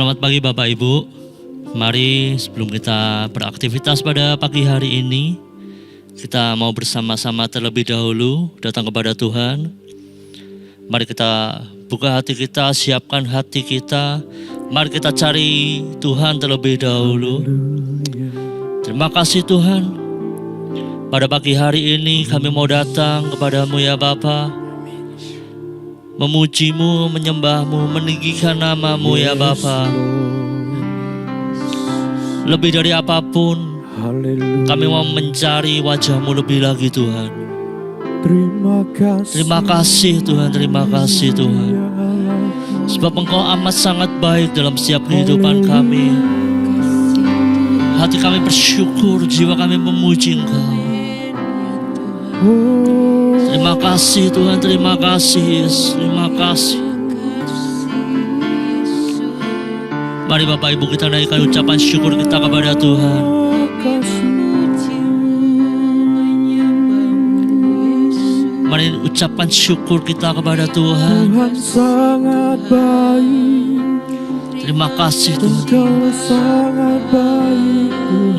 Selamat pagi Bapak Ibu. Mari sebelum kita beraktivitas pada pagi hari ini, kita mau bersama-sama terlebih dahulu datang kepada Tuhan. Mari kita buka hati kita, siapkan hati kita. Mari kita cari Tuhan terlebih dahulu. Terima kasih Tuhan. Pada pagi hari ini kami mau datang kepadamu ya Bapa, memujimu, menyembahmu, meninggikan namamu ya Bapa. Lebih dari apapun, kami mau mencari wajahmu lebih lagi Tuhan. Terima kasih Tuhan, terima kasih Tuhan. Sebab Engkau amat sangat baik dalam setiap kehidupan kami. Hati kami bersyukur, jiwa kami memuji Engkau. Terima kasih Tuhan, terima kasih Yesus, terima kasih. Mari Bapak Ibu kita naikkan ucapan syukur kita kepada Tuhan. Mari ucapan syukur kita kepada Tuhan. Tuhan sangat baik. Terima kasih Tuhan. Engkau sangat baik.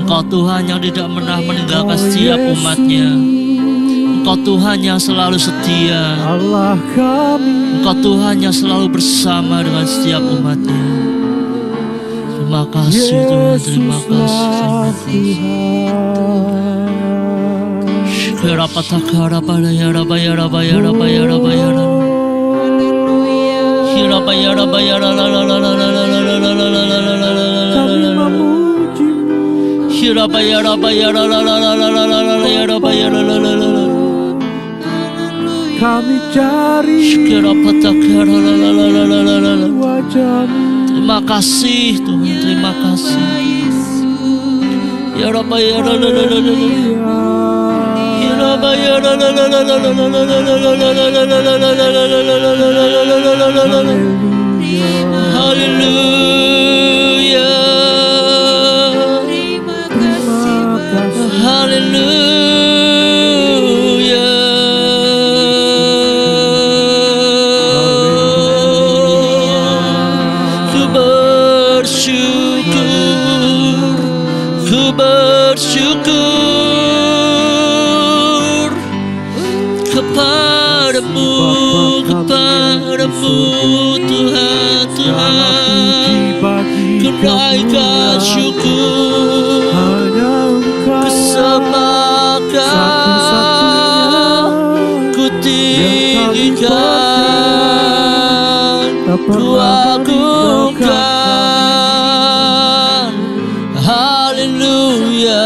Engkau Tuhan yang tidak pernah meninggalkan setiap umatnya. Engkau Tuhan yang selalu setia. Allah kami. Engkau Tuhan yang selalu bersama dengan setiap umatnya. Terima kasih Tuhan, terima kasih. Kami Kami cari wajah-Mu. Terima kasih Tuhan, terima kasih. Ya Rabbi ya haleluya. Haleluya. Ku bersyukur kepadamu Tuhan, Tuhan. Ku naikkan syukur, kesemakan, ku tinggikan, ku agungkan. Haleluya.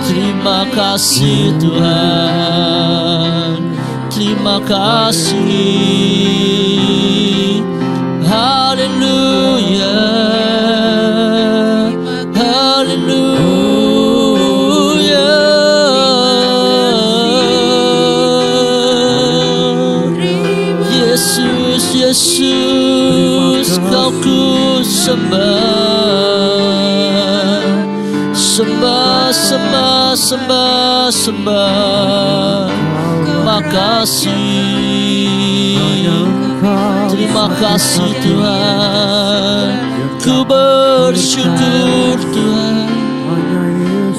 Terima kasih Tuhan, terima kasih. Haleluya, haleluya. Yesus, Yesus, Kau ku sembah, sembah, sembah, sembah, sembah. Makasih, terima kasih Tuhan. Ku bersyukur Tuhan,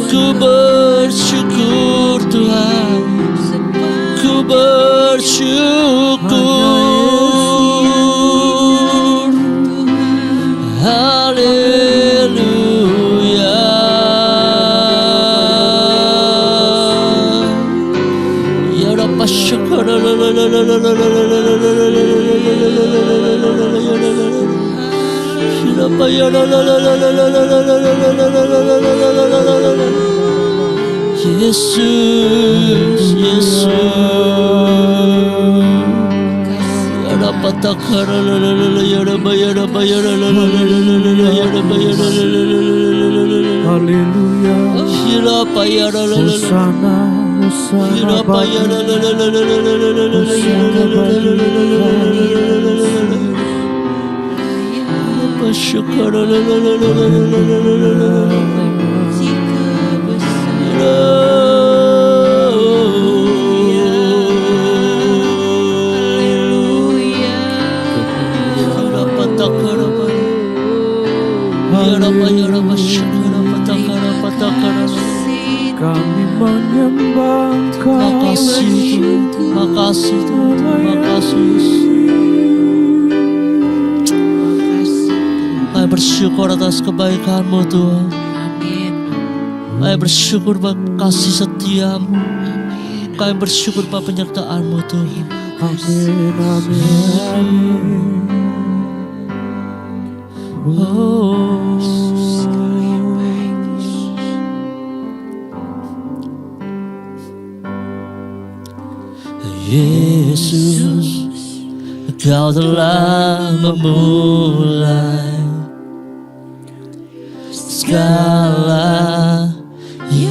ku bersyukur Tuhan, ku bersyukur. Haleluya. Ya Rabb syukur. Yesus, Yesus. Ya Rabb takar, ya Rabb, ya Rabb, ya Rabb, ya Rabb, ya Rabb. Haleluya. Ya Rabb, ya Rabb, Hosana, Hosana. ya Rabb, ya Rabb. Syukur. Kami menyembah Kau. Makasih Tuhan, makasih Tuhan, makasih. Kami bersyukur atas kebaikan-Mu Tuhan. Kami bersyukur Bapak kasih setiamu. Kami bersyukur Bapak penyertaan-Mu Tuhan. Amin, amin. Oh. Yesus, Kau telah memulai segala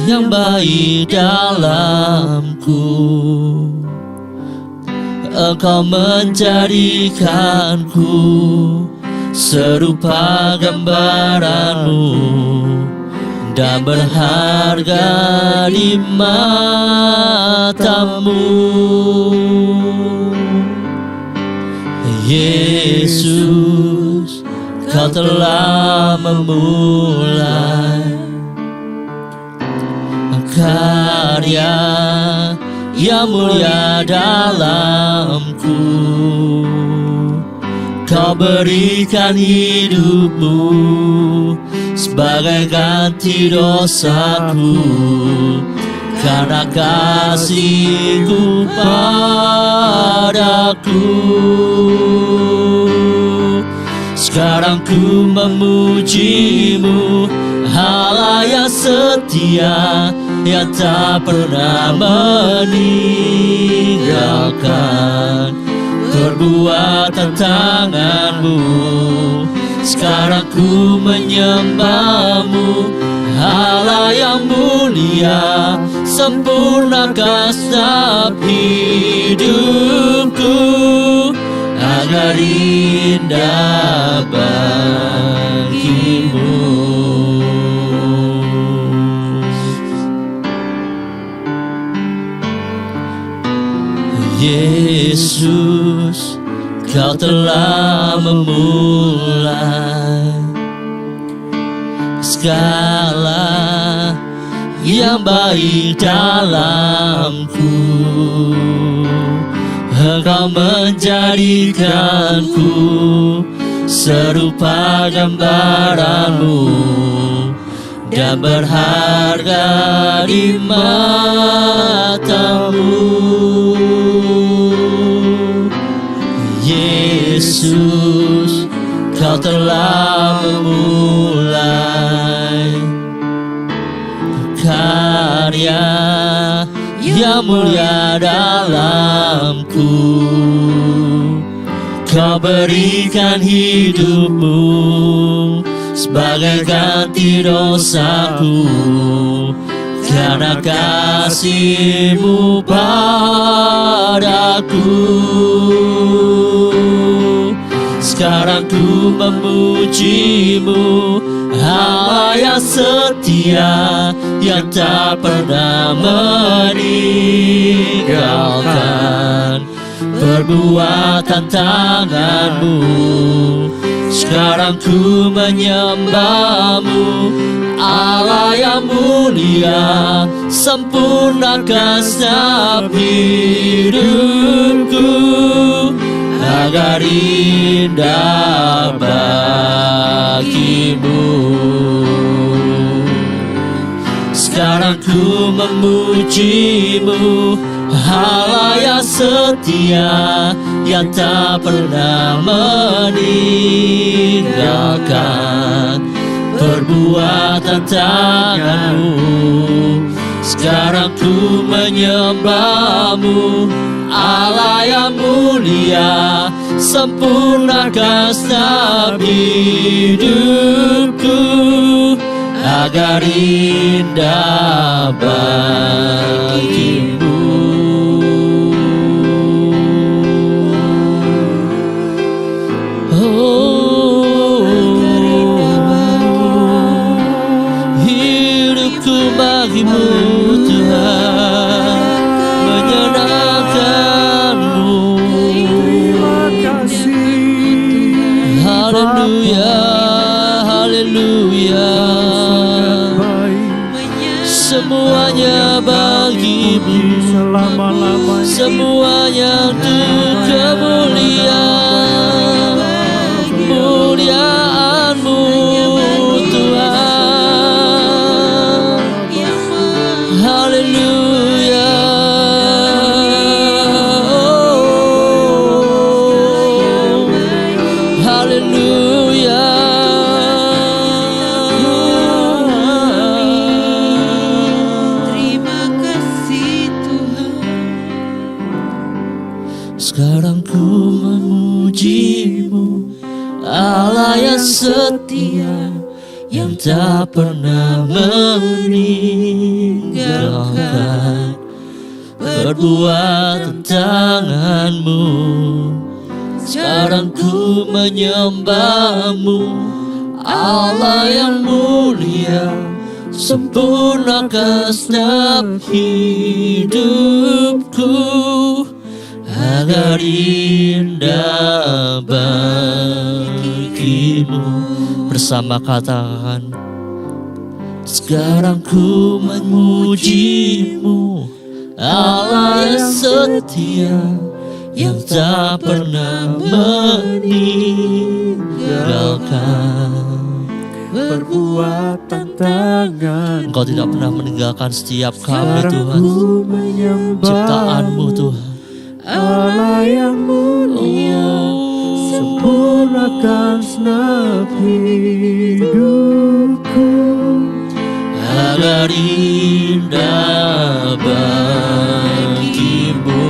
yang baik dalamku. Engkau menjadikanku serupa gambaran-Mu dan berharga di mata-Mu. Yesus, Kau telah memulai karya yang mulia dalamku. Kau berikan hidup-Mu sebagai ganti dosaku, karena kasih-Ku padaku. Sekarang ku memuji-Mu, Allah yang setia, yang tak pernah meninggalkan perbuatan tangan-Mu. Sekarang ku menyembah-Mu, Allah yang mulia, sempurnakan setiap hidupku agar indah bagi-Mu. Yesus, Kau telah memulai segala yang baik dalamku. Engkau menjadikanku serupa gambaran-Mu dan berharga di mata-Mu. Yesus, Kau telah memulai karya yang mulia dalamku. Kau berikan hidup-Mu sebagai ganti dosaku, karena kasih-Mu padaku. Sekarang ku memuji-Mu, Allah yang setia, yang tak pernah meninggalkan perbuatan tangan-Mu. Sekarang ku menyembah-Mu, Allah yang mulia, sempurnakan setiap hidupku agar indah bagi-Mu. Sekarang ku memuji-Mu, Allah yang setia, yang tak pernah meninggalkan perbuatan tangan-Mu. Sekarang ku menyembah-Mu, Allah yang mulia, sempurnakan setiap hidupku agar indah bagi-Mu. Hidupku bagi-Mu Tuhan, menyenangkan-Mu. Terima kasih. semuanya untuk kemuliaan-Mu Tuhan. Haleluya. Haleluya. Terima kasih Tuhan. Sekarang ku memuji-Mu, Allah yang setia, yang tak pernah meninggalkan perbuatan tangan-Mu. Sekarang ku menyembah-Mu, Allah yang mulia, sempurnakan setiap hidupku agar indah bagi-Mu. Bersama katakan, sekarang ku memuji-Mu, Allah yang setia, yang tak pernah meninggalkan perbuatan tangan. Engkau tidak pernah meninggalkan setiap kami Sekarang Tuhan, ku menyembah ciptaan-Mu Tuhan. Allah yang mulia, sempurnakan segenap hidupku agar indah bagi-Mu.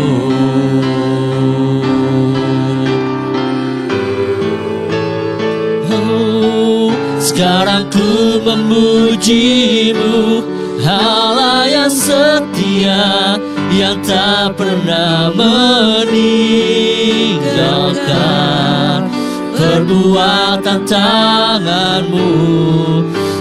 Oh, sekarang ku memuji-Mu, Allah yang setia, yang tak pernah meninggalkan perbuatan tangan-Mu.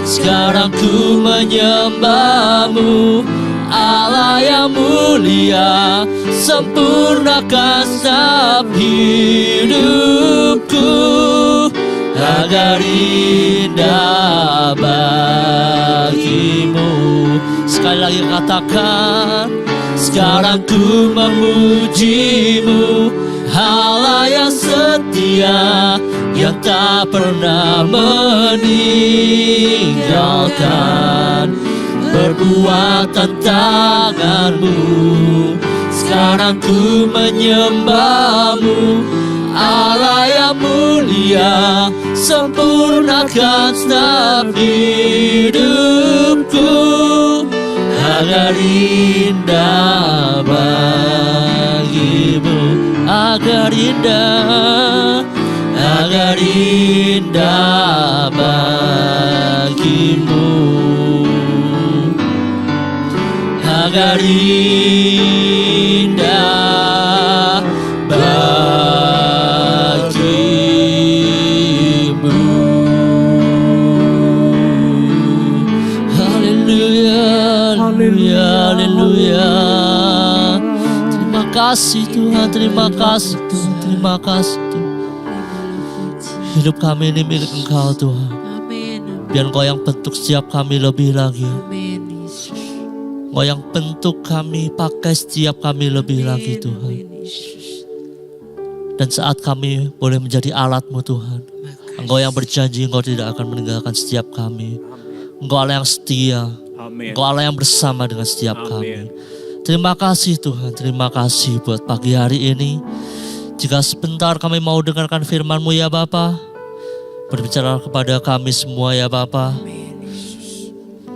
Sekarang ku menyembah-Mu, Allah yang mulia, sempurnakan setiap hidupku agar indah bagi-Mu. Sekali lagi katakan, sekarang ku memuji-Mu, Allah yang setia, yang tak pernah meninggalkan perbuatan tangan-Mu. Sekarang ku menyembah-Mu, Allah yang mulia, sempurnakan setiap hidupku agar indah bagi-Mu, agar indah bagi-Mu, agar indah bagi-Mu. Haleluya, haleluya, haleluya. Terima kasih Tuhan, terima kasih Tuhan, terima kasih Tuhan. Hidup kami ini milik Engkau Tuhan. Amin. Biar Engkau yang bentuk setiap kami lebih lagi. Amin Yesus. Engkau yang bentuk kami, pakai setiap kami lebih lagi Tuhan. Amin Yesus. Dan saat kami boleh menjadi alat-Mu Tuhan, Makasih. Engkau yang berjanji Engkau tidak akan meninggalkan setiap kami. Engkau Allah yang setia, Amin. Engkau Allah yang bersama dengan setiap Amin. kami. Terima kasih Tuhan, terima kasih buat pagi hari ini. Jika sebentar kami mau dengarkan firman-Mu ya Bapa, berbicara kepada kami semua ya Bapa.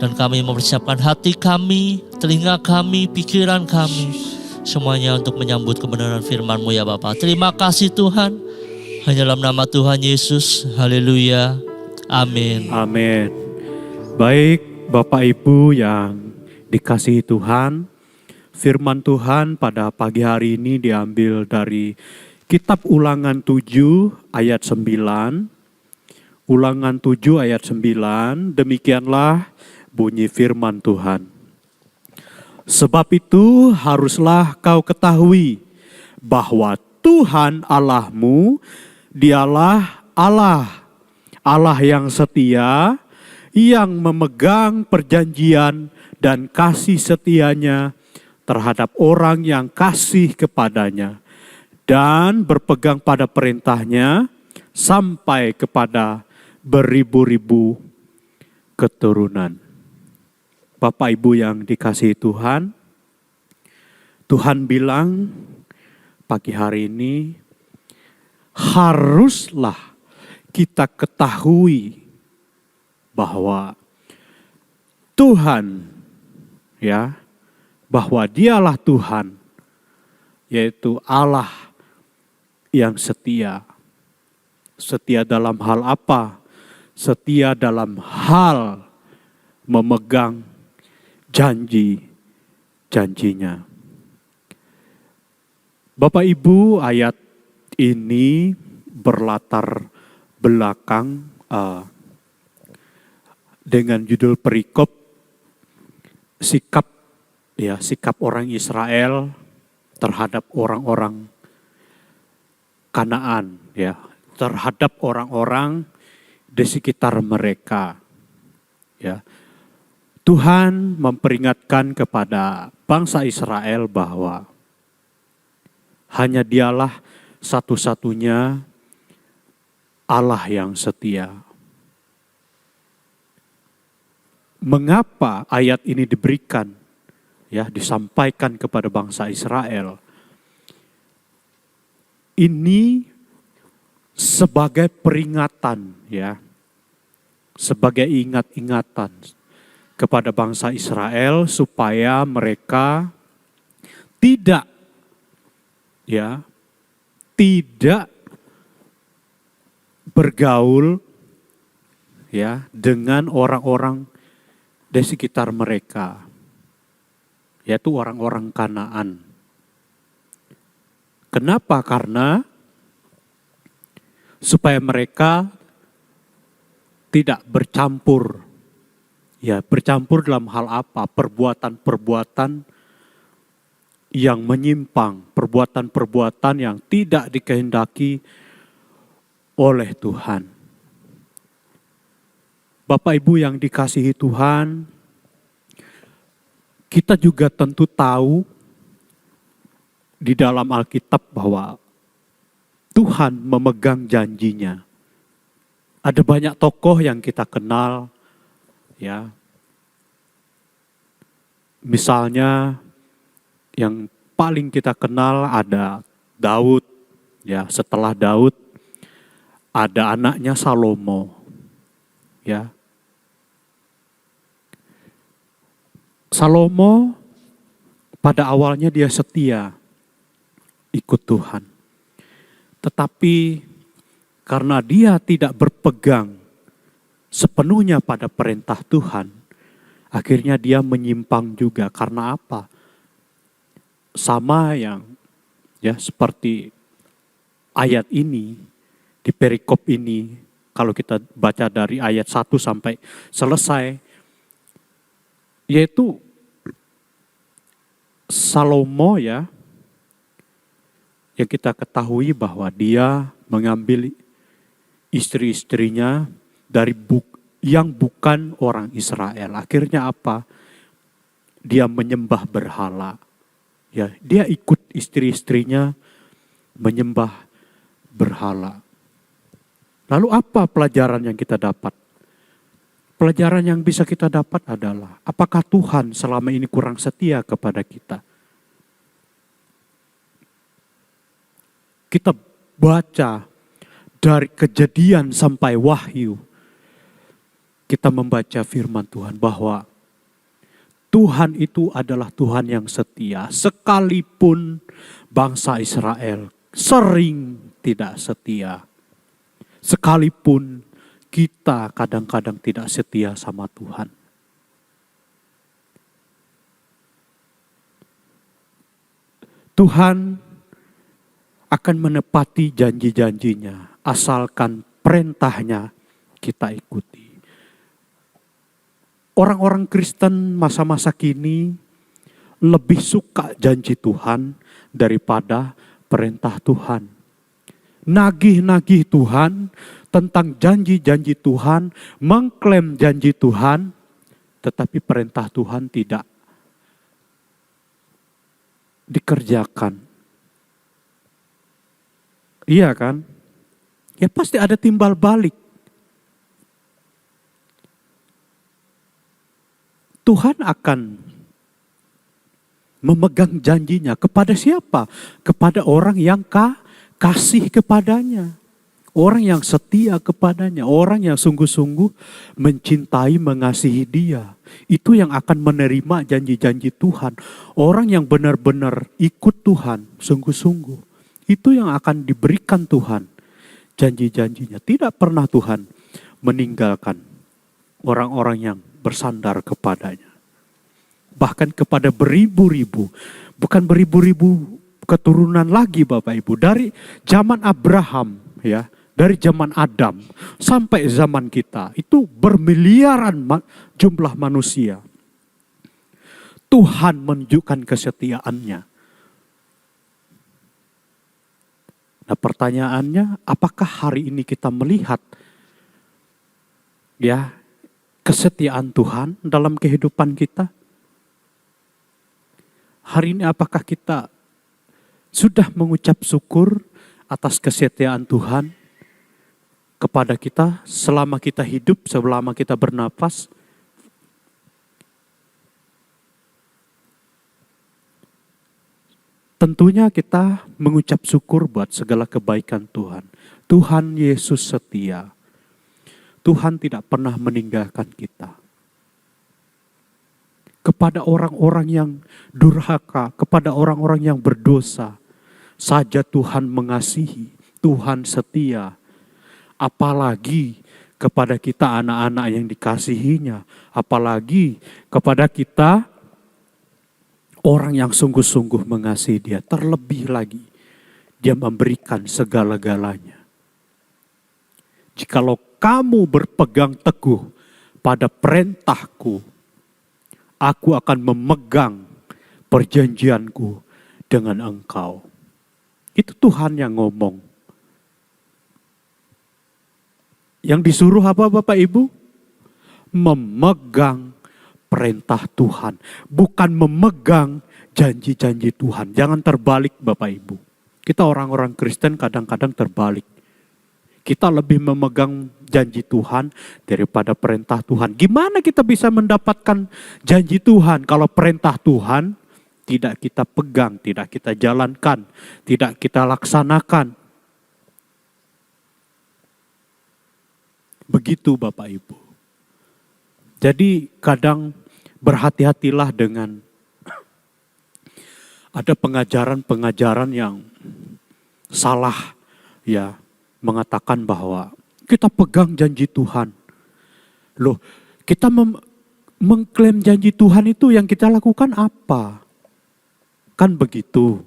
Dan kami mempersiapkan hati kami, telinga kami, pikiran kami, semuanya untuk menyambut kebenaran firman-Mu ya Bapa. Terima kasih Tuhan, hanya dalam nama Tuhan Yesus, haleluya, amin. Amin. Baik Bapak Ibu yang dikasihi Tuhan, firman Tuhan pada pagi hari ini diambil dari Kitab Ulangan 7 ayat 9. Ulangan 7 ayat 9, demikianlah bunyi firman Tuhan. Sebab itu haruslah kau ketahui bahwa Tuhan Allahmu, dialah Allah, Allah yang setia, yang memegang perjanjian dan kasih setianya terhadap orang yang kasih kepadanya dan berpegang pada perintahnya sampai kepada beribu-ribu keturunan. Bapak Ibu yang dikasihi Tuhan, Tuhan bilang pagi hari ini haruslah kita ketahui bahwa Tuhan, ya, bahwa Dialah Tuhan, yaitu Allah yang setia. Setia dalam hal apa? Setia dalam hal memegang janji-janjinya. Bapak Ibu, ayat ini berlatar belakang dengan judul perikop sikap orang Israel terhadap orang-orang Kanaan, ya, terhadap orang-orang di sekitar mereka. Ya. Tuhan memperingatkan kepada bangsa Israel bahwa hanya Dialah satu-satunya Allah yang setia. Mengapa ayat ini diberikan, ya, disampaikan kepada bangsa Israel? Ini sebagai peringatan, ya, sebagai ingat-ingatan kepada bangsa Israel supaya mereka tidak bergaul, ya, dengan orang-orang di sekitar mereka, yaitu orang-orang Kanaan. Kenapa? Karena supaya mereka tidak bercampur. Ya, bercampur dalam hal apa? Perbuatan-perbuatan yang menyimpang, perbuatan-perbuatan yang tidak dikehendaki oleh Tuhan. Bapak Ibu yang dikasihi Tuhan, kita juga tentu tahu di dalam Alkitab bahwa Tuhan memegang janjinya. Ada banyak tokoh yang kita kenal, ya. Misalnya yang paling kita kenal ada Daud, ya. Setelah Daud ada anaknya Salomo, ya. Salomo pada awalnya dia setia ikut Tuhan. Tetapi karena dia tidak berpegang sepenuhnya pada perintah Tuhan, akhirnya dia menyimpang juga. Karena apa? Sama yang, ya, seperti ayat ini, di perikop ini, kalau kita baca dari ayat 1 sampai selesai, yaitu Salomo, ya, yang kita ketahui bahwa dia mengambil istri-istrinya dari yang bukan orang Israel. Akhirnya apa? Dia menyembah berhala. Ya, dia ikut istri-istrinya menyembah berhala. Lalu apa pelajaran yang kita dapat? Pelajaran yang bisa kita dapat adalah apakah Tuhan selama ini kurang setia kepada kita? Kita baca dari Kejadian sampai Wahyu, kita membaca firman Tuhan bahwa Tuhan itu adalah Tuhan yang setia, sekalipun bangsa Israel sering tidak setia. Sekalipun kita kadang-kadang tidak setia sama Tuhan. Tuhan akan menepati janji-janjinya asalkan perintahnya kita ikuti. Orang-orang Kristen masa-masa kini lebih suka janji Tuhan daripada perintah Tuhan. Nagih-nagih Tuhan tentang janji-janji Tuhan, mengklaim janji Tuhan, tetapi perintah Tuhan tidak dikerjakan. Iya kan? Ya pasti ada timbal balik. Tuhan akan memegang janjinya kepada siapa? Kepada orang yang kasih kepadanya. Orang yang setia kepadanya. Orang yang sungguh-sungguh mencintai, mengasihi dia. Itu yang akan menerima janji-janji Tuhan. Orang yang benar-benar ikut Tuhan, sungguh-sungguh. Itu yang akan diberikan Tuhan. Janji-janjinya. Tidak pernah Tuhan meninggalkan orang-orang yang bersandar kepadanya. Bahkan kepada beribu-ribu. Bukan beribu-ribu keturunan lagi Bapak Ibu. Dari zaman Abraham, ya, dari zaman Adam sampai zaman kita. Itu bermiliaran jumlah manusia. Tuhan menunjukkan kesetiaannya. Nah pertanyaannya, apakah hari ini kita melihat ya kesetiaan Tuhan dalam kehidupan kita? Hari ini apakah kita sudah mengucap syukur atas kesetiaan Tuhan kepada kita selama kita hidup, selama kita bernapas? Tentunya kita mengucap syukur buat segala kebaikan Tuhan. Tuhan Yesus setia. Tuhan tidak pernah meninggalkan kita. Kepada orang-orang yang durhaka, kepada orang-orang yang berdosa, saja Tuhan mengasihi, Tuhan setia. Apalagi kepada kita anak-anak yang dikasihinya, apalagi kepada kita orang yang sungguh-sungguh mengasihi dia. Terlebih lagi, dia memberikan segala-galanya. Jikalau kamu berpegang teguh pada perintahku, aku akan memegang perjanjianku dengan engkau. Itu Tuhan yang ngomong. Yang disuruh apa Bapak Ibu? Memegang perintah Tuhan. Bukan memegang janji-janji Tuhan. Jangan terbalik Bapak Ibu. Kita orang-orang Kristen kadang-kadang terbalik. Kita lebih memegang janji Tuhan daripada perintah Tuhan. Gimana kita bisa mendapatkan janji Tuhan kalau perintah Tuhan tidak kita pegang, tidak kita jalankan, tidak kita laksanakan? Begitu Bapak Ibu. Jadi kadang berhati-hatilah dengan ada pengajaran-pengajaran yang salah, ya, mengatakan bahwa kita pegang janji Tuhan. Loh, kita mengklaim janji Tuhan itu yang kita lakukan apa? Kan begitu.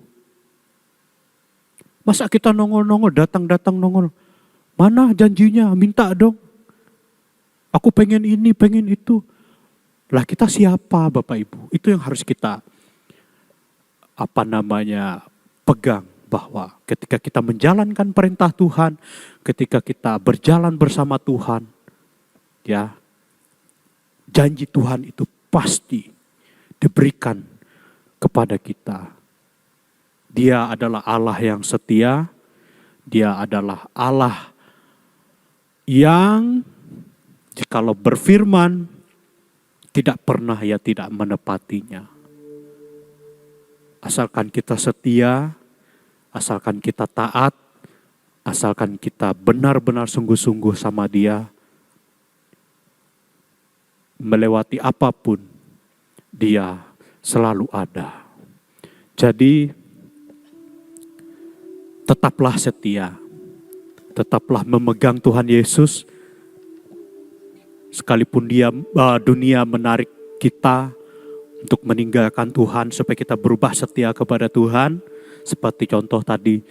Masa kita nongol-nongol, datang-datang nongol. Mana janjinya? Minta dong. Aku pengen ini, pengen itu. Lah kita siapa Bapak Ibu? Itu yang harus kita pegang. Bahwa ketika kita menjalankan perintah Tuhan, ketika kita berjalan bersama Tuhan, ya, janji Tuhan itu pasti diberikan kepada kita. Dia adalah Allah yang setia, dia adalah Allah yang jikalau berfirman tidak pernah tidak menepatinya. Asalkan kita setia, asalkan kita taat, asalkan kita benar-benar sungguh-sungguh sama dia, melewati apapun, dia selalu ada. Jadi, tetaplah setia, tetaplah memegang Tuhan Yesus, sekalipun dunia menarik kita untuk meninggalkan Tuhan, supaya kita berubah setia kepada Tuhan. Seperti contoh tadi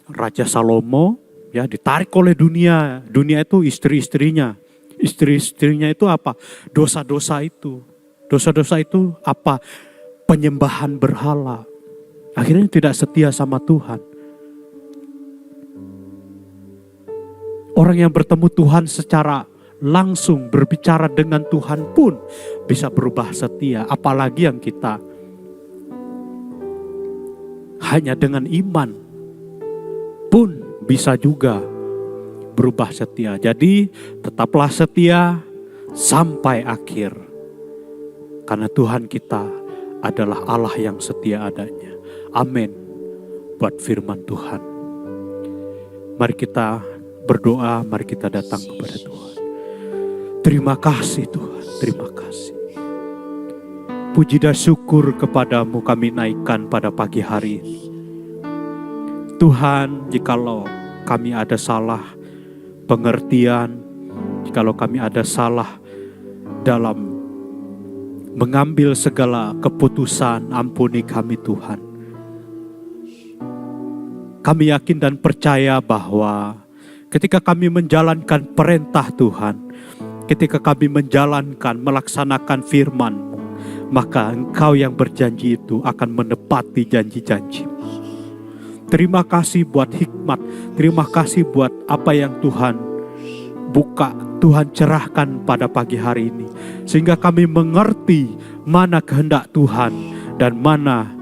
Raja Salomo, ya, ditarik oleh dunia. Dunia itu istri-istrinya. Istri-istrinya itu apa? Dosa-dosa itu. Dosa-dosa itu apa? Penyembahan berhala. Akhirnya tidak setia sama Tuhan. Orang yang bertemu Tuhan secara langsung, berbicara dengan Tuhan pun bisa berubah setia. Apalagi yang kita hanya dengan iman pun bisa juga berubah setia. Jadi tetaplah setia sampai akhir. Karena Tuhan kita adalah Allah yang setia adanya. Amin. Buat firman Tuhan. Mari kita berdoa, mari kita datang kepada Tuhan. Terima kasih Tuhan, terima kasih. Puji dan syukur kepadamu kami naikkan pada pagi hari ini. Tuhan, jikalau kami ada salah pengertian, jikalau kami ada salah dalam mengambil segala keputusan, ampuni kami Tuhan. Kami yakin dan percaya bahwa ketika kami menjalankan perintah Tuhan, ketika kami menjalankan, melaksanakan firman-Mu, maka Engkau yang berjanji itu akan menepati janji-janji-Mu. Terima kasih buat hikmat, terima kasih buat apa yang Tuhan buka, Tuhan cerahkan pada pagi hari ini. Sehingga kami mengerti mana kehendak Tuhan dan mana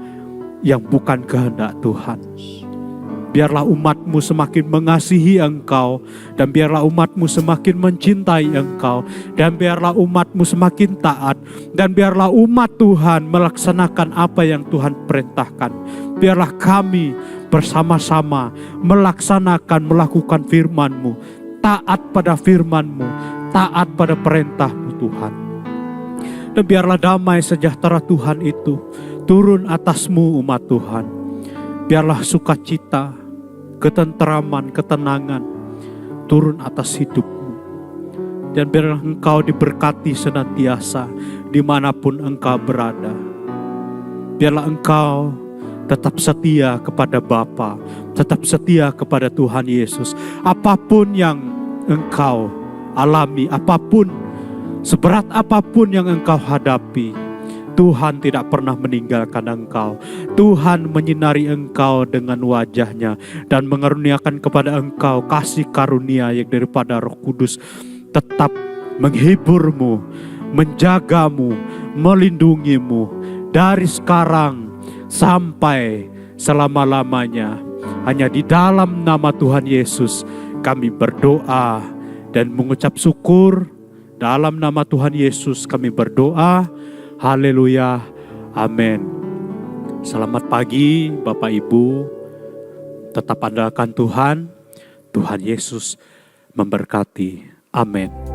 yang bukan kehendak Tuhan. Biarlah umat-Mu semakin mengasihi Engkau, dan biarlah umat-Mu semakin mencintai Engkau, dan biarlah umat-Mu semakin taat, dan biarlah umat Tuhan melaksanakan apa yang Tuhan perintahkan. Biarlah kami bersama-sama melakukan firman-Mu, taat pada firman-Mu, taat pada perintah-Mu Tuhan. Dan biarlah damai sejahtera Tuhan itu turun atas-Mu umat Tuhan. Biarlah sukacita, ketenteraman, ketenangan turun atas hidup-Mu. Dan biarlah Engkau diberkati senantiasa dimanapun Engkau berada. Biarlah Engkau tetap setia kepada Bapa, tetap setia kepada Tuhan Yesus. Apapun yang Engkau alami, apapun, seberat apapun yang Engkau hadapi, Tuhan tidak pernah meninggalkan engkau. Tuhan menyinari engkau dengan wajah-Nya dan mengaruniakan kepada engkau kasih karunia yang daripada Roh Kudus tetap menghiburmu, menjagamu, melindungimu dari sekarang sampai selama-lamanya. Hanya di dalam nama Tuhan Yesus kami berdoa dan mengucap syukur. Dalam nama Tuhan Yesus kami berdoa. Haleluya, amin. Selamat pagi Bapak Ibu. Tetap andalkan Tuhan. Tuhan Yesus memberkati. Amin.